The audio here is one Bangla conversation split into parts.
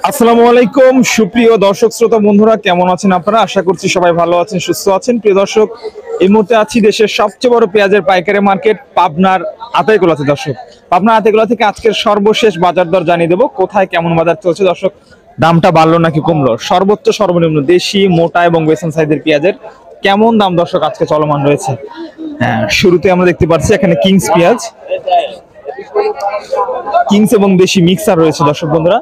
আসসালামু আলাইকুম সুপ্রিয় দর্শক শ্রোতা বন্ধুরা, কেমন আছেন আপনারা? আশা করছি সবাই ভালো আছেন, সুস্থ আছেন। প্রিয় দর্শক, এই মুহূর্তে আছি দেশের সবচেয়ে বড় পেঁয়াজের পাইকারি মার্কেট পাবনার আতাইকুলাতে। দর্শক, পাবনার আতাইকুলা থেকে আজকের সর্বশেষ বাজার দর জানিয়ে দেবো। কোথায় কেমন বাজার চলছে দর্শক, দামটা বাড়লো নাকি কমলো, সর্বোচ্চ সর্বনিম্ন দেশি মোটা এবং বেসন সাইজের পেঁয়াজের কেমন দাম দর্শক আজকে চলমান রয়েছে। হ্যাঁ, শুরুতে আমরা দেখতে পাচ্ছি এখানে কিংস পেঁয়াজ, কিংস এবং দেশি মিক্সার রয়েছে দর্শক বন্ধুরা।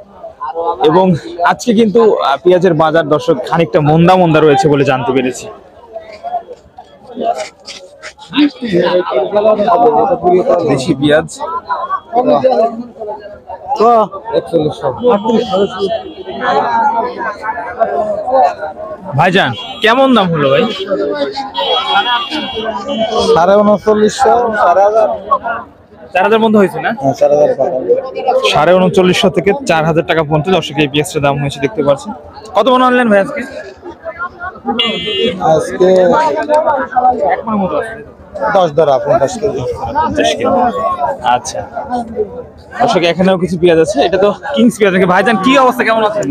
এবং আজকে কিন্তু পেঁয়াজের বাজার দর্শক খানিকটা মন্দা মন্দা রয়েছে বলে জানতে পেরেছি। দেশি পেঁয়াজ ভাইজান কেমন দাম হলো ভাই? 39,500 4,000 মধ্যে হয়েছে না? 39,500 থেকে 4,000 টাকা পর্যন্ত দর্শক এই পেঁয়াজটার দাম হয়েছে, দেখতে পাচ্ছেন। কত মন আনলেন ভাই আজকে? আজকে 10 ধরা 50 কেজি। আচ্ছা দর্শক, এখানেও কিছু পেঁয়াজ আছে, এটা তো কিংস পেঁয়াজ নাকি? ভাইজান কি অবস্থা, কেমন আছেন?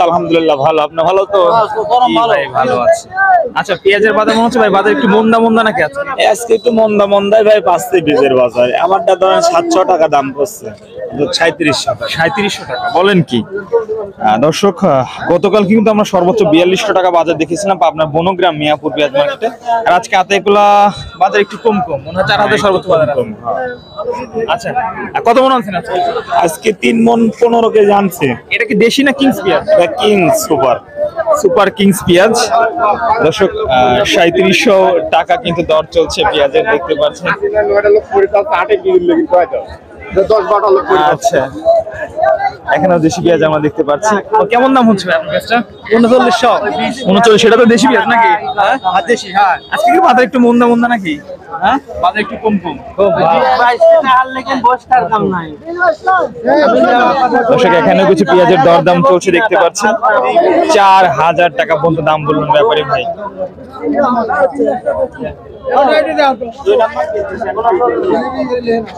আলহামদুলিল্লাহ ভালো, আপনি ভালো তো? ভাই ভালো আছে। আচ্ছা, পেঁয়াজের বাজার মনে হচ্ছে ভাই বাজার একটু মন্দা মন্দা নাকি আজকে? আজকে একটু মন্দাই ভাই, 5 বীজের বাজার আমারটা ধরেন 700 টাকা দাম পড়ছে, 3700 টাকা বলেন কি? দর্শক, গতকাল কিন্তু আমরা সর্বোচ্চ 4200 টাকা বাজার দেখেছিলাম আপনার বনগ্রাম মিয়াপুর পেঁয়াজ মার্কেটে। আর আজকে আতাইকুলা বাজার একটু কম মনে হয়, 4,000 সর্বোচ্চ বাজার কম। আচ্ছা, কত মন আনছেন আজকে 3 মন 15 কেজি আনছে। এটা কি দেশি না কিংস পেঁয়াজ? এটা কিংস সুপার কিংস পেঁয়াজ দর্শক। 3700 টাকা কিন্তু দর চলছে পেঁয়াজের, দেখতে পাচ্ছেন। আচ্ছা, এখানেও দেশি পেঁয়াজ আমরা দেখতে পাচ্ছি। কেমন দাম হচ্ছে আপনার কাছটা? 39 সেটা তো দেশি পেঁয়াজ নাকি? আজকে কি বাজার একটু মন্দা নাকি? হ্যাঁ, বাজার একটু কম দর্শক, এখানে কিছু পেঁয়াজের দরদাম চলছে, দেখতে পাচ্ছেন। 4,000 টাকা পর্যন্ত দাম বললেন ব্যাপারী ভাই।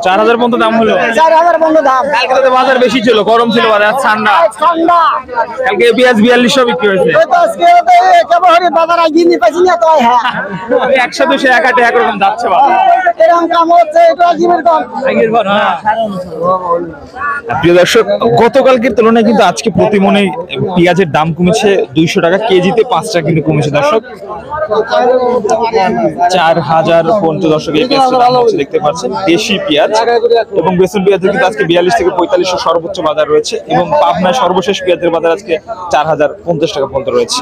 4,000 পর্যন্ত দাম হলো। 4,000 পর্যন্ত দাম। কালকে তো বাজার বেশি ছিল, গরম ছিল বাজার, ঠান্ডা। কালকে পেঁয়াজ 4200 বিক্রি হয়েছে। বাজার আগে নিয়ে পাইছি না তো। হ্যাঁ, 100 200 1 একরকম যাচ্ছে বাজার। এরকম কাম হচ্ছে, এটা জীবনের কম। প্রিয় দর্শক, গতকালকের তুলনায় কিন্তু আজকে প্রতি মনে পেঁয়াজের দাম কমেছে 200 টাকা, কেজিতে 5 টাকা কিন্তু কমেছে দর্শক। 4,000 পর্যন্ত দর্শক এই পেঁয়াজের দাম হচ্ছে, দেখতে পাচ্ছেন। দেশি পেঁয়াজ এবং বেসন পেঁয়াজের কিন্তু আজকে 42 থেকে 4500 সর্বোচ্চ বাজার রয়েছে, এবং পাবনায় সর্বশেষ পেঁয়াজের বাজার আজকে 4,050 টাকা পর্যন্ত রয়েছে।